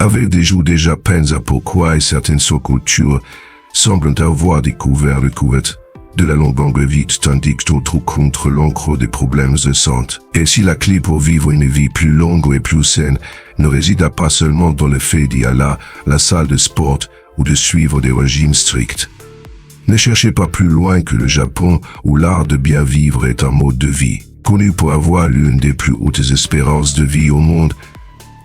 Avec des jours déjà peints à pourquoi et certaines sous-cultures semblent avoir découvert le couette de la longévité tandis que d'autres contre l'encre des problèmes de santé. Et si la clé pour vivre une vie plus longue et plus saine ne réside pas seulement dans le fait d'y aller à la salle de sport ou de suivre des régimes stricts. Ne cherchez pas plus loin que le Japon où l'art de bien vivre est un mode de vie. Connu pour avoir l'une des plus hautes espérances de vie au monde,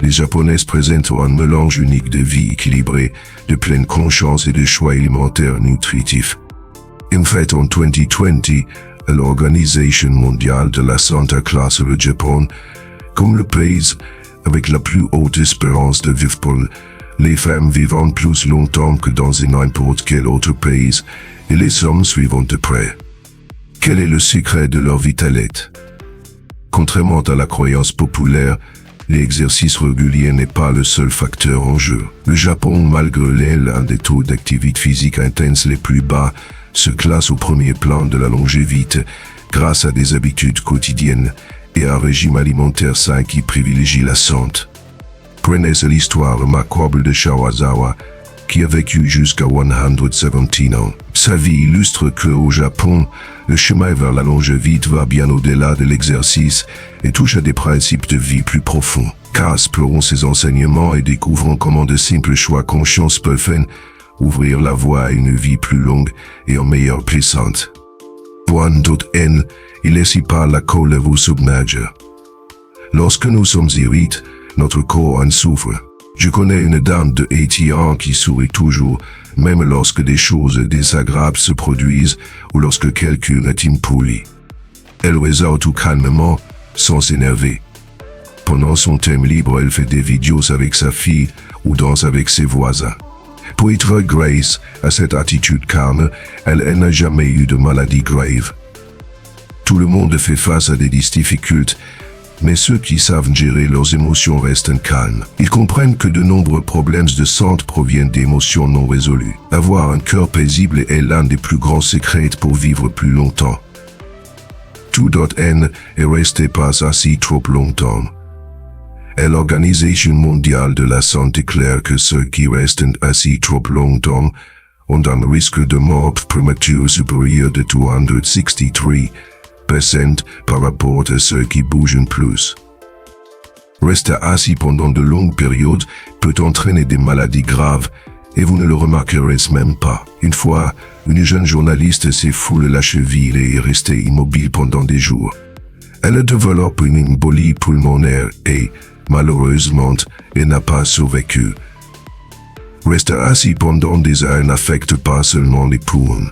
les Japonaises présentent un mélange unique de vie équilibrée, de pleine conscience et de choix alimentaires nutritifs. En fait, en 2020, l'Organisation mondiale de la santé classe le Japon comme le pays avec la plus haute espérance de vivre pour les femmes vivant plus longtemps que dans n'importe quel autre pays, et les hommes suivant de près. Quel est le secret de leur vitalité? Contrairement à la croyance populaire, l'exercice régulier n'est pas le seul facteur en jeu. Le Japon, malgré l'un des taux d'activité physique intense les plus bas, se classe au premier plan de la longévité grâce à des habitudes quotidiennes et à un régime alimentaire sain qui privilégie la santé. Prenez l'histoire remarquable de Shawazawa, qui a vécu jusqu'à 117 ans. Sa vie illustre qu'au Japon, le chemin vers la longévité va bien au-delà de l'exercice et touche à des principes de vie plus profonds. Car explorons ses enseignements et découvrons comment de simples choix conscients peuvent ouvrir la voie à une vie plus longue et en meilleure puissante. Point N, il est si pas la colle vous submerge. Lorsque nous sommes irrités, notre corps en souffre. Je connais une dame de 80 ans qui sourit toujours, même lorsque des choses désagréables se produisent ou lorsque quelqu'un est impoli. Elle résout tout calmement, sans s'énerver. Pendant son temps libre, elle fait des vidéos avec sa fille ou danse avec ses voisins. Pour être grâce à cette attitude calme, elle n'a jamais eu de maladie grave. Tout le monde fait face à des difficultés, mais ceux qui savent gérer leurs émotions restent calmes. Ils comprennent que de nombreux problèmes de santé proviennent d'émotions non résolues. Avoir un cœur paisible est l'un des plus grands secrets pour vivre plus longtemps. N est resté pas assis trop longtemps. Et l'Organisation mondiale de la santé claire que ceux qui restent assis trop longtemps ont un risque de mort prématuré supérieur de 263% par rapport à ceux qui bougent plus. Rester assis pendant de longues périodes peut entraîner des maladies graves et vous ne le remarquerez même pas. Une fois, une jeune journaliste s'est foulée la cheville et est restée immobile pendant des jours. Elle a développé une embolie pulmonaire et, malheureusement, elle n'a pas survécu. Rester assis pendant des heures n'affecte pas seulement les poumons.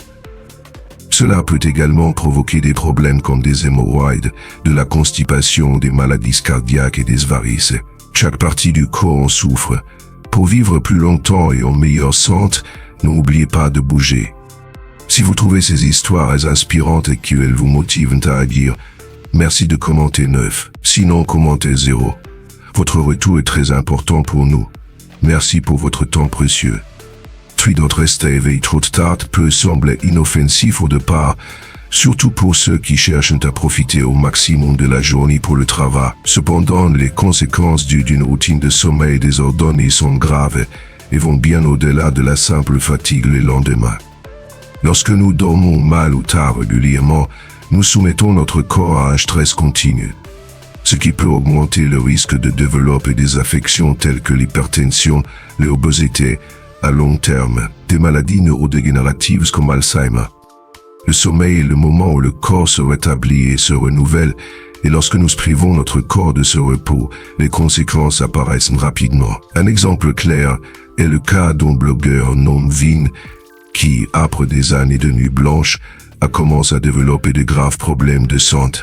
Cela peut également provoquer des problèmes comme des hémorroïdes, de la constipation, des maladies cardiaques et des varices. Chaque partie du corps en souffre. Pour vivre plus longtemps et en meilleure santé, n'oubliez pas de bouger. Si vous trouvez ces histoires inspirantes et qu'elles vous motivent à agir, merci de commenter 9. Sinon, commentez 0. Votre retour est très important pour nous. Merci pour votre temps précieux. Notre rester éveillé trop tard peut sembler inoffensif au départ, surtout pour ceux qui cherchent à profiter au maximum de la journée pour le travail. Cependant, les conséquences d'une routine de sommeil désordonnée sont graves et vont bien au-delà de la simple fatigue le lendemain. Lorsque nous dormons mal ou tard régulièrement, nous soumettons notre corps à un stress continu, ce qui peut augmenter le risque de développer des affections telles que l'hypertension, l'obésité, à long terme, des maladies neurodégénératives comme Alzheimer. Le sommeil est le moment où le corps se rétablit et se renouvelle, et lorsque nous privons notre corps de ce repos, les conséquences apparaissent rapidement. Un exemple clair est le cas d'un blogueur nommé Vin, qui, après des années de nuit blanche, a commencé à développer de graves problèmes de santé.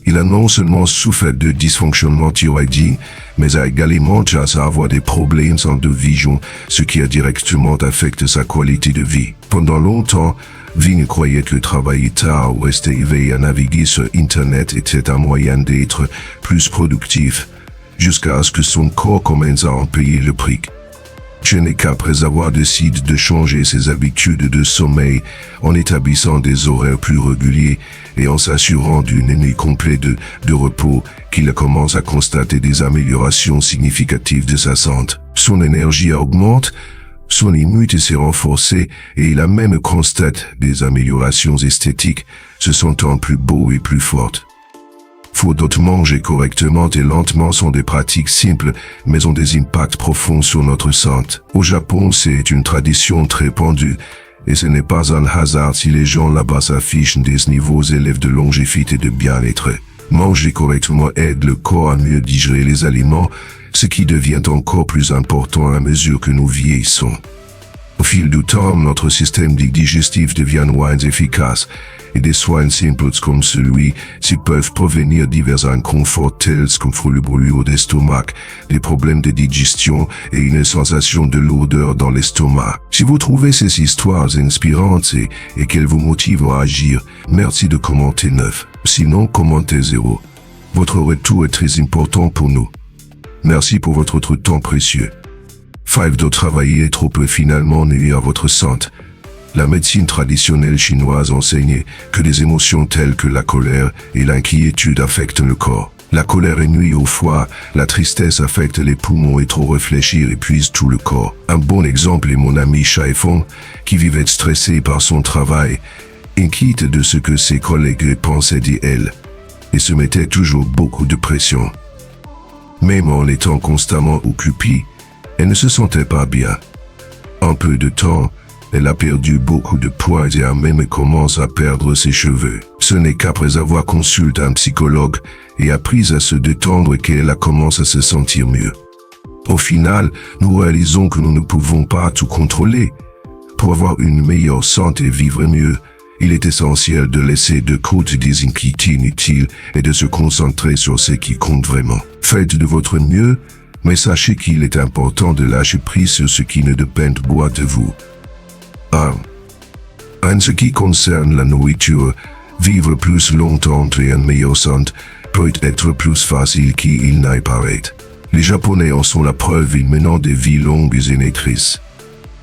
Il a non seulement souffert de dysfonctionnement thyroïdien, mais a également à avoir des problèmes de vision, ce qui a directement affecté sa qualité de vie. Pendant longtemps, Vin croyait que travailler tard ou rester éveillé à naviguer sur Internet était un moyen d'être plus productif, jusqu'à ce que son corps commence à en payer le prix. Ce n'est qu'après avoir décidé de changer ses habitudes de sommeil en établissant des horaires plus réguliers et en s'assurant d'une nuit complète de repos qu'il commence à constater des améliorations significatives de sa santé. Son énergie augmente, son immunité s'est renforcée et il a même constaté des améliorations esthétiques, se sentant plus beau et plus forte. Faut donc manger correctement et lentement sont des pratiques simples, mais ont des impacts profonds sur notre santé. Au Japon, c'est une tradition très pendue, et ce n'est pas un hasard si les gens là-bas s'affichent des niveaux élevés de longévité et de bien-être. Manger correctement aide le corps à mieux digérer les aliments, ce qui devient encore plus important à mesure que nous vieillissons. Au fil du temps, notre système digestif devient moins efficace, et des soins simples comme celui-ci peuvent provenir divers inconforts tels que le brûlure d'estomac, des problèmes de digestion et une sensation de lourdeur dans l'estomac. Si vous trouvez ces histoires inspirantes et qu'elles vous motivent à agir, merci de commenter 9. Sinon, commentez 0. Votre retour est très important pour nous. Merci pour votre temps précieux. 5 de travailler trop peut finalement nuire à votre santé. La médecine traditionnelle chinoise enseignait que des émotions telles que la colère et l'inquiétude affectent le corps. La colère nuit au foie, la tristesse affecte les poumons et trop réfléchir épuise tout le corps. Un bon exemple est mon ami Shaifeng, qui vivait stressé par son travail, inquiète de ce que ses collègues pensaient d'elle, et se mettait toujours beaucoup de pression. Même en étant constamment occupée, elle ne se sentait pas bien. En peu de temps, elle a perdu beaucoup de poids et a même commencé à perdre ses cheveux. Ce n'est qu'après avoir consulté un psychologue et appris à se détendre qu'elle a commencé à se sentir mieux. Au final, nous réalisons que nous ne pouvons pas tout contrôler. Pour avoir une meilleure santé et vivre mieux, il est essentiel de laisser de côté des inquiétudes inutiles et de se concentrer sur ce qui compte vraiment. Faites de votre mieux, mais sachez qu'il est important de lâcher prise sur ce qui ne dépend pas de vous. 1. En ce qui concerne la nourriture, vivre plus longtemps et en meilleure santé peut être plus facile qu'il n'y paraît. Les Japonais en sont la preuve en menant des vies longues et tristes.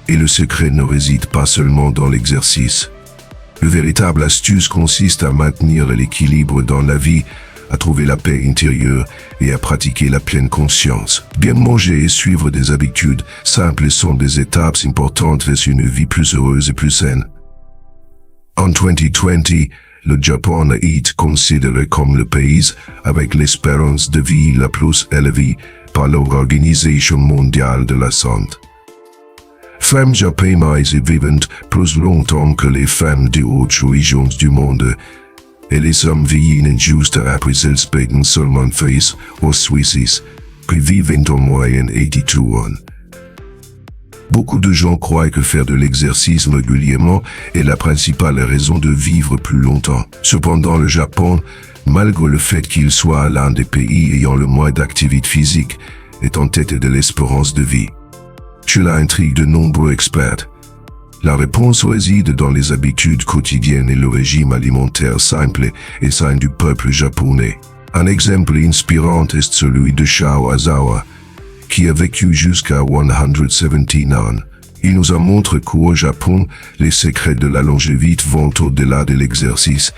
Et le secret ne réside pas seulement dans l'exercice. Le véritable astuce consiste à maintenir l'équilibre dans la vie, à trouver la paix intérieure et à pratiquer la pleine conscience. Bien manger et suivre des habitudes simples sont des étapes importantes vers une vie plus heureuse et plus saine. En 2020, le Japon est considéré comme le pays avec l'espérance de vie la plus élevée par l'Organisation mondiale de la santé. Femmes japonaises vivent plus longtemps que les femmes d'autres régions du monde, et les hommes vieillissent juste après elles seulement face aux Suisses, qui vivent en moyenne 82 ans. Beaucoup de gens croient que faire de l'exercice régulièrement est la principale raison de vivre plus longtemps. Cependant, le Japon, malgré le fait qu'il soit l'un des pays ayant le moins d'activité physique, est en tête de l'espérance de vie. Cela intrigue de nombreux experts. La réponse réside dans les habitudes quotidiennes et le régime alimentaire simple et sain du peuple japonais. Un exemple inspirant est celui de Shao Azawa, qui a vécu jusqu'à 117 ans. Il nous a montré qu'au Japon, les secrets de la longévité vont au-delà de l'exercice,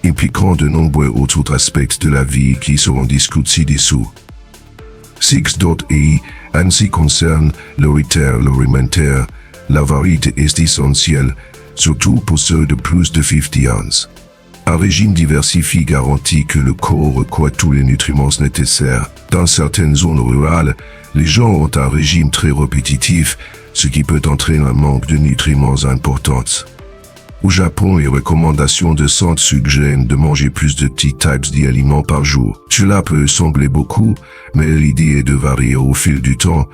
impliquant de nombreux autres aspects de la vie qui seront discutés ci-dessous. 6.i en ce qui concerne l'alimentaire, la variété est essentielle, surtout pour ceux de plus de 50 ans. Un régime diversifié garantit que le corps reçoit tous les nutriments nécessaires. Dans certaines zones rurales, les gens ont un régime très répétitif, ce qui peut entraîner un manque de nutriments importants. Au Japon, les recommandations de santé suggèrent de manger plus de petits types d'aliments par jour. Cela peut sembler beaucoup, mais l'idée est de varier au fil du temps,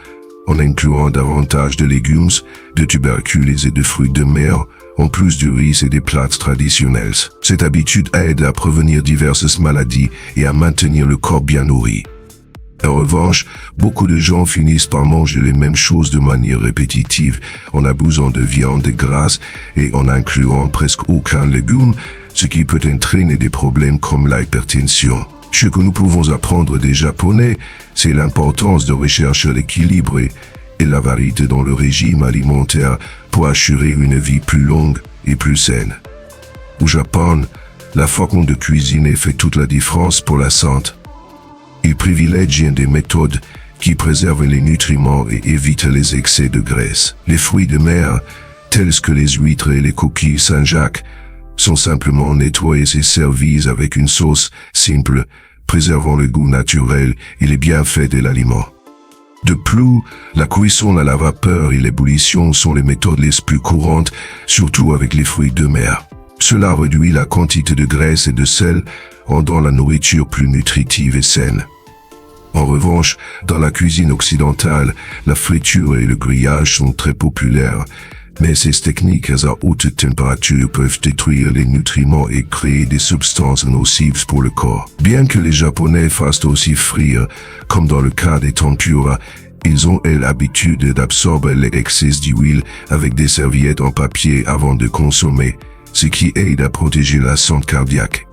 en incluant davantage de légumes, de tubercules et de fruits de mer, en plus du riz et des plats traditionnels. Cette habitude aide à prévenir diverses maladies et à maintenir le corps bien nourri. En revanche, beaucoup de gens finissent par manger les mêmes choses de manière répétitive, en abusant de viande grasse et en incluant presque aucun légume, ce qui peut entraîner des problèmes comme l'hypertension. Ce que nous pouvons apprendre des Japonais, c'est l'importance de rechercher l'équilibre et la variété dans le régime alimentaire pour assurer une vie plus longue et plus saine. Au Japon, la façon de cuisiner fait toute la différence pour la santé. Ils privilégient des méthodes qui préservent les nutriments et évitent les excès de graisse. Les fruits de mer, tels que les huîtres et les coquilles Saint-Jacques, sont simplement nettoyés et servis avec une sauce simple, préservant le goût naturel et les bienfaits de l'aliment. De plus, la cuisson à la vapeur et l'ébullition sont les méthodes les plus courantes, surtout avec les fruits de mer. Cela réduit la quantité de graisse et de sel, rendant la nourriture plus nutritive et saine. En revanche, dans la cuisine occidentale, la friture et le grillage sont très populaires, mais ces techniques à haute température peuvent détruire les nutriments et créer des substances nocives pour le corps. Bien que les Japonais fassent aussi frire, comme dans le cas des tempura, ils ont l'habitude d'absorber les excès d'huile avec des serviettes en papier avant de consommer, ce qui aide à protéger la santé cardiaque.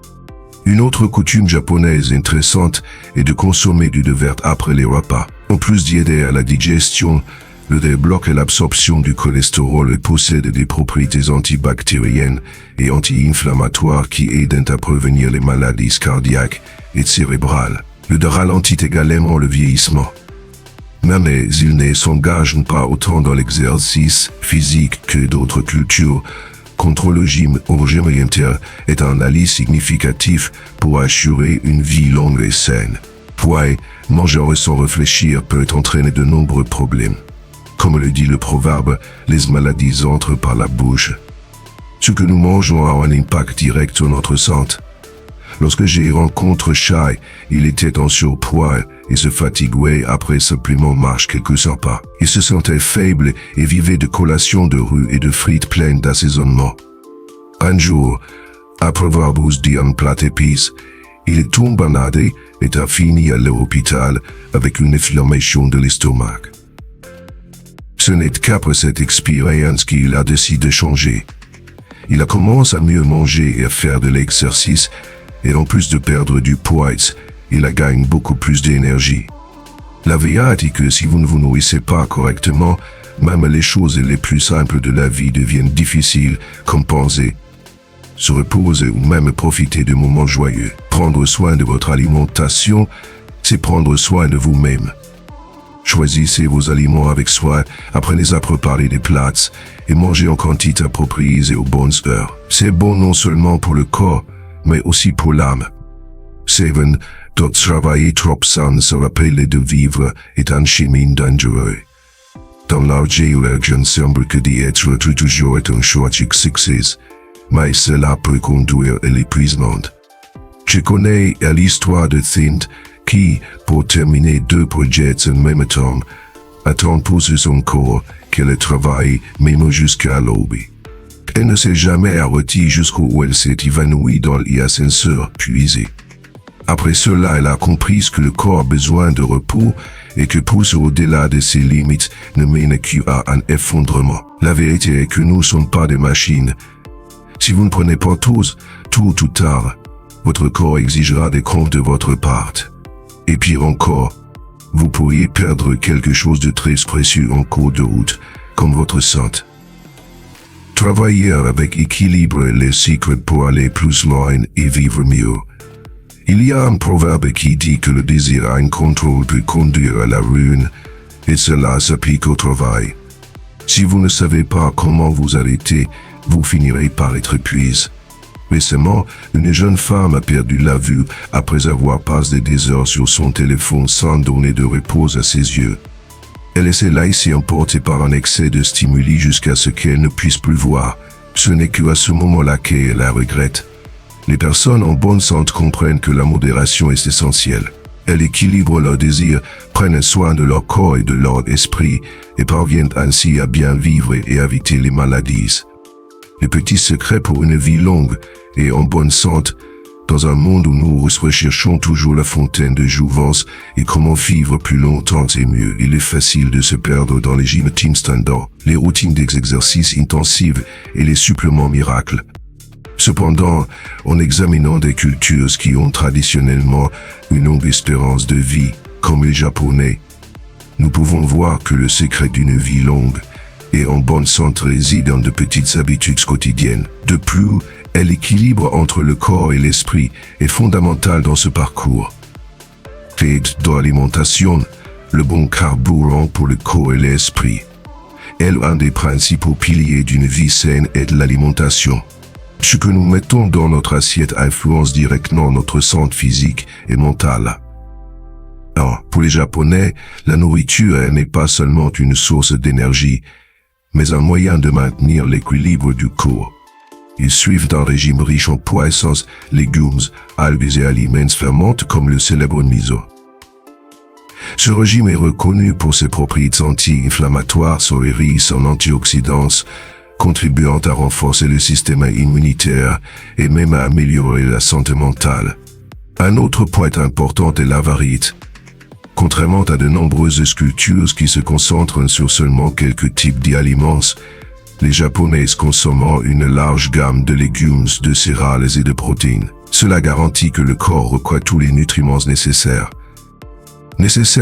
Une autre coutume japonaise intéressante est de consommer du thé vert après les repas. En plus d'y aider à la digestion, le thé bloque l'absorption du cholestérol et possède des propriétés antibactériennes et anti-inflammatoires qui aident à prévenir les maladies cardiaques et cérébrales. Le thé ralentit également le vieillissement. Mais il ne s'engage pas autant dans l'exercice physique que d'autres cultures. Contre le régime alimentaire est un allié significatif pour assurer une vie longue et saine. Puis, manger sans réfléchir peut entraîner de nombreux problèmes. Comme le dit le proverbe, les maladies entrent par la bouche. Ce que nous mangeons a un impact direct sur notre santé. Lorsque j'ai rencontré Shai, il était en surpoids et se fatiguait après simplement marcher quelques pas. Il se sentait faible et vivait de collations de rue et de frites pleines d'assaisonnement. Un jour, après avoir bousillé un plat d'épices, il est tombé malade et a fini à l'hôpital avec une inflammation de l'estomac. Ce n'est qu'après cette expérience qu'il a décidé de changer. Il a commencé à mieux manger et à faire de l'exercice, et en plus de perdre du poids, il a gagné beaucoup plus d'énergie. La vérité est que si vous ne vous nourrissez pas correctement, même les choses les plus simples de la vie deviennent difficiles, comme penser, se reposer ou même profiter de moments joyeux. Prendre soin de votre alimentation, c'est prendre soin de vous-même. Choisissez vos aliments avec soin, apprenez à préparer des plats et mangez en quantité appropriée et aux bonnes heures. C'est bon non seulement pour le corps, mais aussi pour l'âme. 7. Travailler trop sans se rappeler de vivre est un chemin dangereux. Dans l'argile, il semble que d'être toujours est un choix de succès, mais cela peut conduire à l'épuisement. Je connais l'histoire de Thint qui, pour terminer 2 projets en même temps, a tant poussé son corps qu'elle travaille même jusqu'à l'aube. Elle ne s'est jamais arrêtée jusqu'où elle s'est évanouie dans l'ascenseur puisé. Après cela, elle a compris que le corps a besoin de repos et que pousser au-delà de ses limites ne mène qu'à un effondrement. La vérité est que nous ne sommes pas des machines. Si vous ne prenez pas tous, tôt ou tard, votre corps exigera des comptes de votre part. Et pire encore, vous pourriez perdre quelque chose de très précieux en cours de route, comme votre santé. Travailler avec équilibre est le secret pour aller plus loin et vivre mieux. Il y a un proverbe qui dit que le désir à un contrôle peut conduire à la ruine, et cela s'applique au travail. Si vous ne savez pas comment vous arrêter, vous finirez par être épuisé. Récemment, une jeune femme a perdu la vue après avoir passé des heures sur son téléphone sans donner de repos à ses yeux. Elle s'est laissée emporter par un excès de stimuli jusqu'à ce qu'elle ne puisse plus voir. Ce n'est qu'à ce moment-là qu'elle la regrette. Les personnes en bonne santé comprennent que la modération est essentielle. Elles équilibrent leurs désirs, prennent soin de leur corps et de leur esprit, et parviennent ainsi à bien vivre et éviter les maladies. Les petits secrets pour une vie longue et en bonne santé, dans un monde où nous recherchons toujours la fontaine de jouvence et comment vivre plus longtemps et mieux, il est facile de se perdre dans les régimes standards, les routines d'exercice intensifs et les suppléments miracles. Cependant, en examinant des cultures qui ont traditionnellement une longue espérance de vie, comme les Japonais, nous pouvons voir que le secret d'une vie longue et en bonne santé réside dans de petites habitudes quotidiennes. De plus, l'équilibre entre le corps et l'esprit est fondamental dans ce parcours. Fait d'alimentation, le bon carburant pour le corps et l'esprit. Un des principaux piliers d'une vie saine est l'alimentation. Ce que nous mettons dans notre assiette influence directement notre santé physique et mentale. Alors, pour les Japonais, la nourriture n'est pas seulement une source d'énergie, mais un moyen de maintenir l'équilibre du corps. Ils suivent un régime riche en poissons, légumes, algues et aliments fermentés comme le célèbre miso. Ce régime est reconnu pour ses propriétés anti-inflammatoires et riches en antioxydants, contribuant à renforcer le système immunitaire et même à améliorer la santé mentale. Un autre point important est la variété. Contrairement à de nombreuses cultures qui se concentrent sur seulement quelques types d'aliments, les Japonais consomment une large gamme de légumes, de céréales et de protéines. Cela garantit que le corps reçoit tous les nutriments nécessaires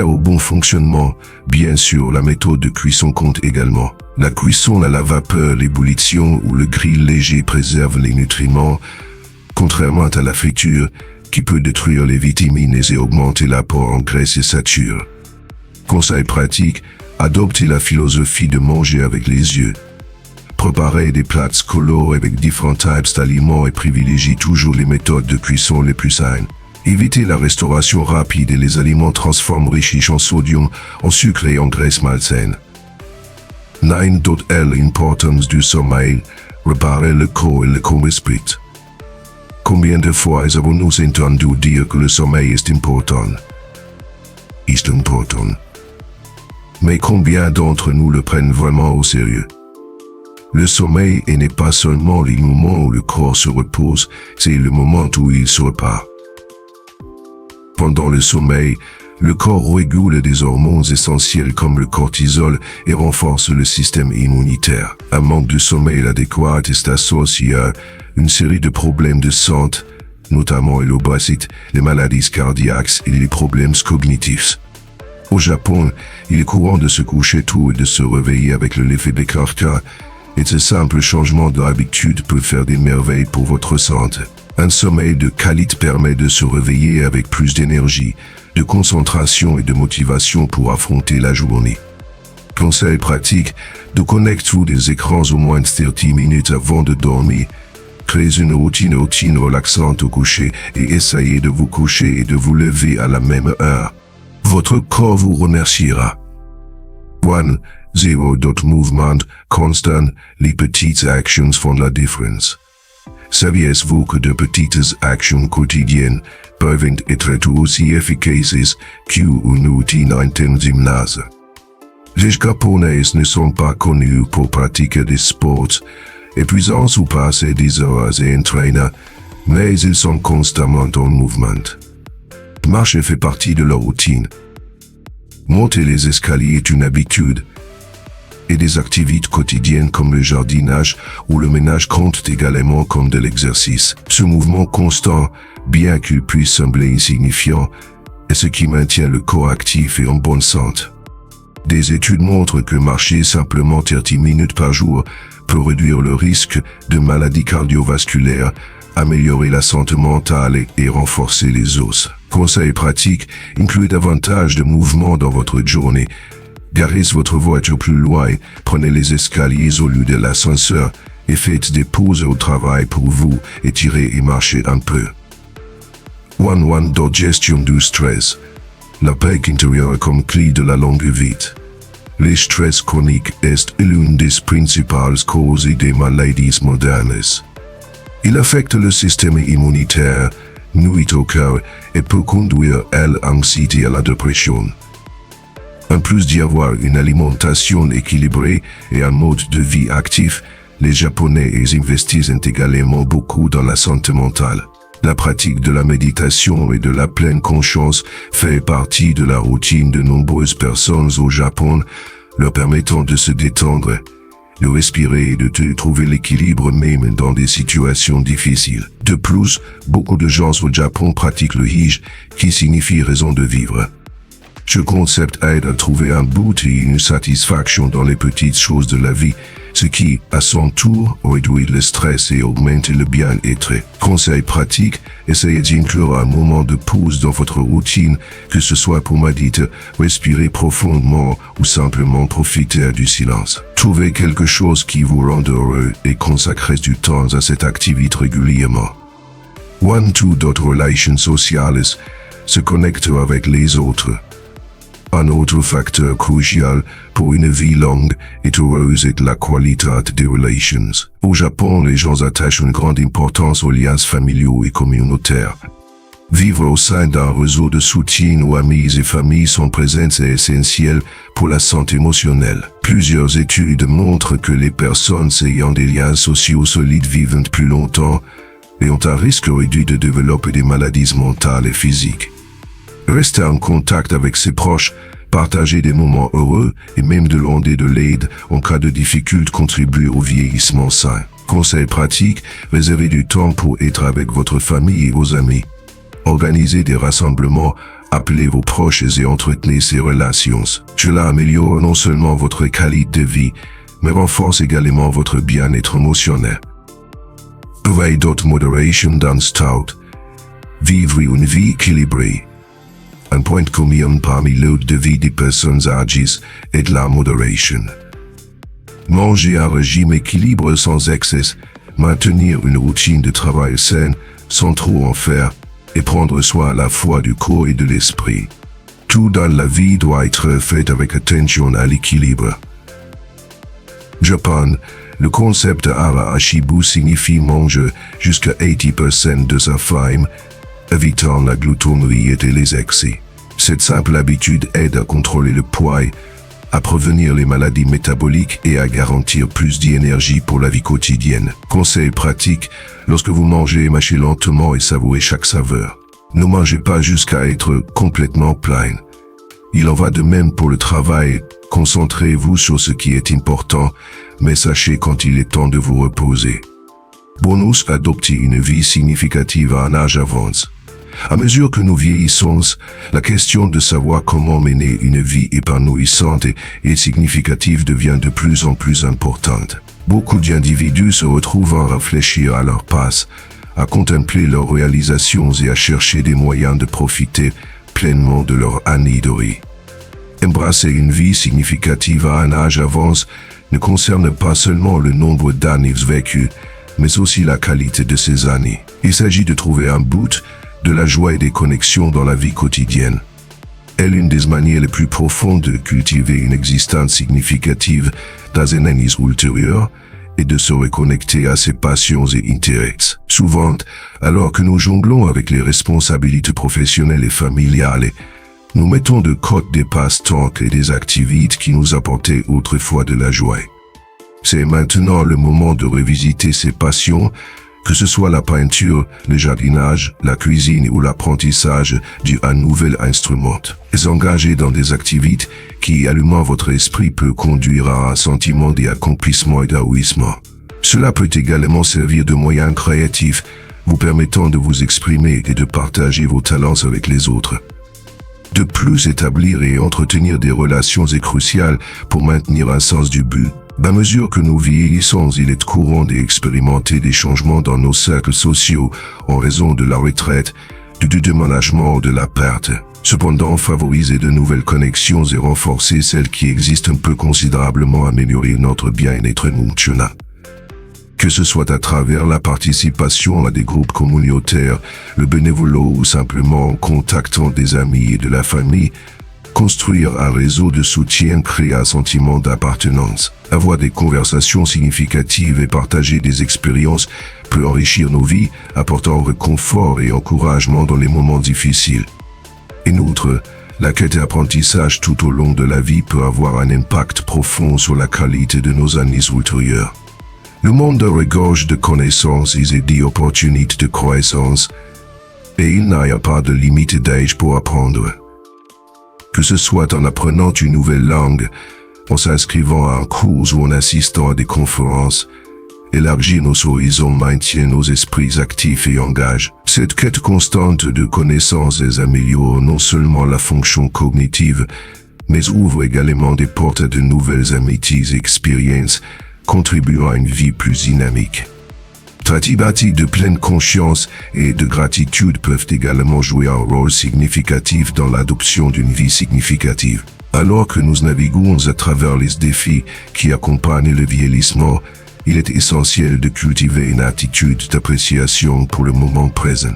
au bon fonctionnement. Bien sûr, la méthode de cuisson compte également. La cuisson à la vapeur, l'ébullition ou le grill léger préserve les nutriments, contrairement à la friture, qui peut détruire les vitamines et augmenter l'apport en graisse et sature. Conseil pratique, adoptez la philosophie de manger avec les yeux. Préparez des plats colorés avec différents types d'aliments et privilégiez toujours les méthodes de cuisson les plus saines. Évitez la restauration rapide et les aliments transformés riches en sodium, en sucre et en graisse malsaine. 9. L'importance du sommeil, réparer le corps et le corps esprit. Combien de fois avons-nous entendu dire que le sommeil est important? C'est important. Mais combien d'entre nous le prennent vraiment au sérieux? Le sommeil n'est pas seulement le moment où le corps se repose, c'est le moment où il se repart. Pendant le sommeil, le corps régule des hormones essentielles comme le cortisol et renforce le système immunitaire. Un manque de sommeil adéquat est associé à une série de problèmes de santé, notamment l'obésité, les maladies cardiaques et les problèmes cognitifs. Au Japon, il est courant de se coucher tôt et de se réveiller avec le lever des cartes, et ce simple changement d'habitude peut faire des merveilles pour votre santé. Un sommeil de qualité permet de se réveiller avec plus d'énergie, de concentration et de motivation pour affronter la journée. Conseil pratique, de connecter des écrans au moins 30 minutes avant de dormir. Créez une routine relaxante au coucher et essayez de vous coucher et de vous lever à la même heure. Votre corps vous remerciera. 1. Movement constant, les petites actions font la différence. Saviez-vous que de petites actions quotidiennes peuvent être tout aussi efficaces qu'une routine intense gymnase? Les Japonais ne sont pas connus pour pratiquer des sports épuisants ou passer des heures à entraîner, mais ils sont constamment en mouvement. Marcher fait partie de leur routine. Monter les escaliers est une habitude. Et des activités quotidiennes comme le jardinage ou le ménage comptent également comme de l'exercice. Ce mouvement constant, bien qu'il puisse sembler insignifiant, est ce qui maintient le corps actif et en bonne santé. Des études montrent que marcher simplement 30 minutes par jour peut réduire le risque de maladies cardiovasculaires, améliorer la santé mentale et renforcer les os. Conseils pratiques, incluez davantage de mouvement dans votre journée. Garez votre voiture plus loin, prenez les escaliers au lieu de l'ascenseur et faites des pauses au travail pour vous étirer et marcher un peu. 1. Gestion du stress. La paix intérieure comme clé de la longue vie. Le stress chronique est l'une des principales causes des maladies modernes. Il affecte le système immunitaire, nuit au cœur et peut conduire à l'anxiété et à la dépression. En plus d'y avoir une alimentation équilibrée et un mode de vie actif, les Japonais investissent également beaucoup dans la santé mentale. La pratique de la méditation et de la pleine conscience fait partie de la routine de nombreuses personnes au Japon, leur permettant de se détendre, de respirer et de trouver l'équilibre même dans des situations difficiles. De plus, beaucoup de gens au Japon pratiquent le hige, qui signifie raison de vivre. Ce concept aide à trouver un but et une satisfaction dans les petites choses de la vie, ce qui, à son tour, réduit le stress et augmente le bien-être. Conseil pratique, essayez d'inclure un moment de pause dans votre routine, que ce soit pour méditer, respirer profondément ou simplement profiter du silence. Trouvez quelque chose qui vous rende heureux et consacrez du temps à cette activité régulièrement. 1-2. Relations sociales, se connecter avec les autres. Un autre facteur crucial pour une vie longue et heureuse est la qualité des relations. Au Japon, les gens attachent une grande importance aux liens familiaux et communautaires. Vivre au sein d'un réseau de soutien où amis et familles sont présents est essentiel pour la santé émotionnelle. Plusieurs études montrent que les personnes ayant des liens sociaux solides vivent plus longtemps et ont un risque réduit de développer des maladies mentales et physiques. Rester en contact avec ses proches, partager des moments heureux et même demander de l'aide en cas de difficulté contribue au vieillissement sain. Conseil pratique, réservez du temps pour être avec votre famille et vos amis. Organisez des rassemblements, appelez vos proches et entretenez ces relations. Cela améliore non seulement votre qualité de vie, mais renforce également votre bien-être émotionnel. Veille d'autres moderation dans stout. Vivre une vie équilibrée. Un point commun parmi l'autre de vie des personnes âgées est la modération. Manger un régime équilibré sans excès, maintenir une routine de travail saine sans trop en faire et prendre soin à la fois du corps et de l'esprit. Tout dans la vie doit être fait avec attention à l'équilibre. Japon, le concept Hara Ashibu signifie manger jusqu'à 80% de sa faim, évitant la gloutonnerie et les excès. Cette simple habitude aide à contrôler le poids, à prévenir les maladies métaboliques et à garantir plus d'énergie pour la vie quotidienne. Conseil pratique, lorsque vous mangez, mâchez lentement et savourez chaque saveur. Ne mangez pas jusqu'à être complètement plein. Il en va de même pour le travail, concentrez-vous sur ce qui est important, mais sachez quand il est temps de vous reposer. Bonus, adopter une vie significative à un âge avancé. À mesure que nous vieillissons, la question de savoir comment mener une vie épanouissante et significative devient de plus en plus importante. Beaucoup d'individus se retrouvent à réfléchir à leur passe, à contempler leurs réalisations et à chercher des moyens de profiter pleinement de leur année dorée. Embrasser une vie significative à un âge avancé ne concerne pas seulement le nombre d'années vécues, mais aussi la qualité de ces années. Il s'agit de trouver un but, de la joie et des connexions dans la vie quotidienne. est l'une des manières les plus profondes de cultiver une existence significative dans une année ultérieure et de se reconnecter à ses passions et intérêts. Souvent, alors que nous jonglons avec les responsabilités professionnelles et familiales, nous mettons de côté des passe-temps et des activités qui nous apportaient autrefois de la joie. C'est maintenant le moment de revisiter ces passions, que ce soit la peinture, le jardinage, la cuisine ou l'apprentissage d'un nouvel instrument. S'engager dans des activités qui allument votre esprit peut conduire à un sentiment d'accomplissement et d'épanouissement. Cela peut également servir de moyen créatif, vous permettant de vous exprimer et de partager vos talents avec les autres. De plus, établir et entretenir des relations est crucial pour maintenir un sens du but. À mesure que nous vieillissons, il est courant d'expérimenter des changements dans nos cercles sociaux en raison de la retraite, du déménagement ou de la perte. Cependant, favoriser de nouvelles connexions et renforcer celles qui existent peut considérablement améliorer notre bien-être émotionnel. Que ce soit à travers la participation à des groupes communautaires, le bénévolat ou simplement en contactant des amis et de la famille, construire un réseau de soutien crée un sentiment d'appartenance. Avoir des conversations significatives et partager des expériences peut enrichir nos vies, apportant réconfort et encouragement dans les moments difficiles. En outre, la quête d'apprentissage tout au long de la vie peut avoir un impact profond sur la qualité de nos années ultérieures. Le monde regorge de connaissances et d'opportunités de croissance, et il n'y a pas de limite d'âge pour apprendre. Que ce soit en apprenant une nouvelle langue, en s'inscrivant à un cours ou en assistant à des conférences, élargir nos horizons maintient nos esprits actifs et engage. Cette quête constante de connaissances améliore non seulement la fonction cognitive, mais ouvre également des portes à de nouvelles amitiés et expériences, contribuant à une vie plus dynamique. Pratibhati de pleine conscience et de gratitude peuvent également jouer un rôle significatif dans l'adoption d'une vie significative. Alors que nous naviguons à travers les défis qui accompagnent le vieillissement, il est essentiel de cultiver une attitude d'appréciation pour le moment présent.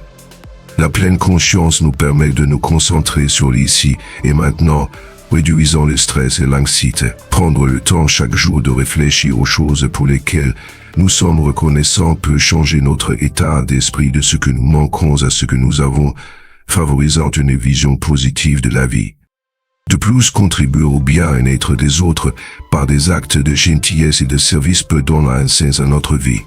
La pleine conscience nous permet de nous concentrer sur l'ici et maintenant, réduisant le stress et l'anxiété. Prendre le temps chaque jour de réfléchir aux choses pour lesquelles nous sommes reconnaissants peut changer notre état d'esprit de ce que nous manquons à ce que nous avons, favorisant une vision positive de la vie. De plus, contribuer au bien-être des autres par des actes de gentillesse et de service peut donner un sens à notre vie.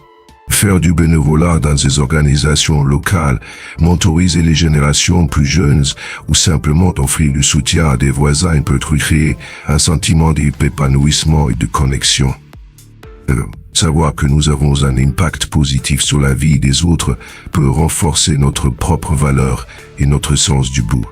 Faire du bénévolat dans des organisations locales, mentoriser les générations plus jeunes ou simplement offrir du soutien à des voisins peut créer un sentiment d'épanouissement et de connexion. Savoir que nous avons un impact positif sur la vie des autres peut renforcer notre propre valeur et notre sens du but.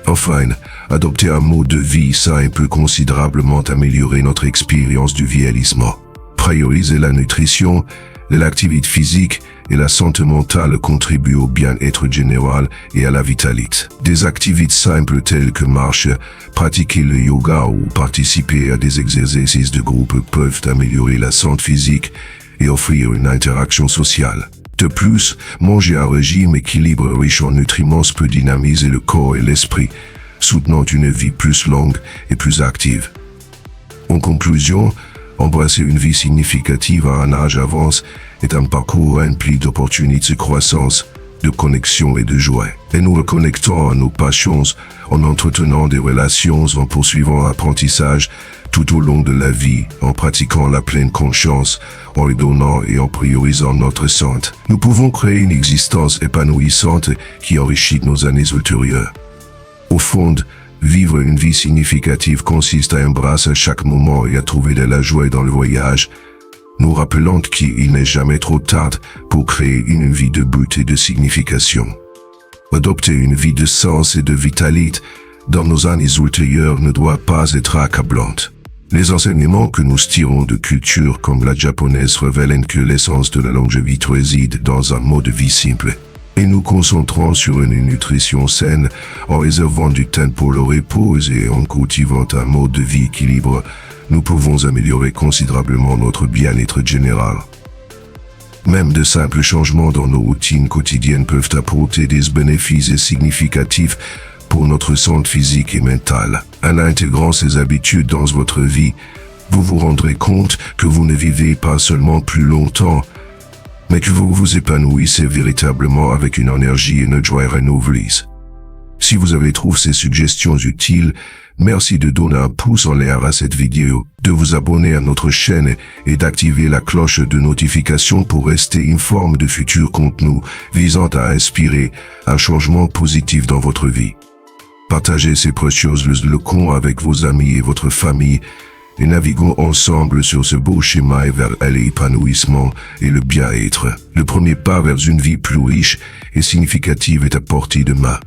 Enfin, adopter un mode de vie sain peut considérablement améliorer notre expérience du vieillissement. Prioriser la nutrition, l'activité physique et la santé mentale contribuent au bien-être général et à la vitalité. Des activités simples telles que marcher, pratiquer le yoga ou participer à des exercices de groupe peuvent améliorer la santé physique et offrir une interaction sociale. De plus, manger un régime équilibré riche en nutriments peut dynamiser le corps et l'esprit, soutenant une vie plus longue et plus active. En conclusion, embrasser une vie significative à un âge avancé est un parcours rempli d'opportunités de croissance, de connexion et de joie. Et nous reconnectons à nos passions en entretenant des relations, en poursuivant l'apprentissage tout au long de la vie, en pratiquant la pleine conscience, en redonnant et en priorisant notre santé. Nous pouvons créer une existence épanouissante qui enrichit nos années ultérieures. Au fond, vivre une vie significative consiste à embrasser chaque moment et à trouver de la joie dans le voyage, nous rappelant qu'il n'est jamais trop tard pour créer une vie de but et de signification. Adopter une vie de sens et de vitalité dans nos années ultérieures ne doit pas être accablante. Les enseignements que nous tirons de cultures comme la japonaise révèlent que l'essence de la longévité réside dans un mode de vie simple. Et nous concentrons sur une nutrition saine en réservant du temps pour le repos et en cultivant un mode de vie équilibré, nous pouvons améliorer considérablement notre bien-être général. Même de simples changements dans nos routines quotidiennes peuvent apporter des bénéfices significatifs pour notre santé physique et mentale. En intégrant ces habitudes dans votre vie, vous vous rendrez compte que vous ne vivez pas seulement plus longtemps, mais que vous vous épanouissez véritablement avec une énergie et une joie renouvelées. Si vous avez trouvé ces suggestions utiles, merci de donner un pouce en l'air à cette vidéo, de vous abonner à notre chaîne et d'activer la cloche de notification pour rester informé de futurs contenus visant à inspirer un changement positif dans votre vie. Partagez ces précieuses leçons avec vos amis et votre famille et naviguons ensemble sur ce beau chemin vers l'épanouissement et le bien-être. Le premier pas vers une vie plus riche et significative est à portée de main.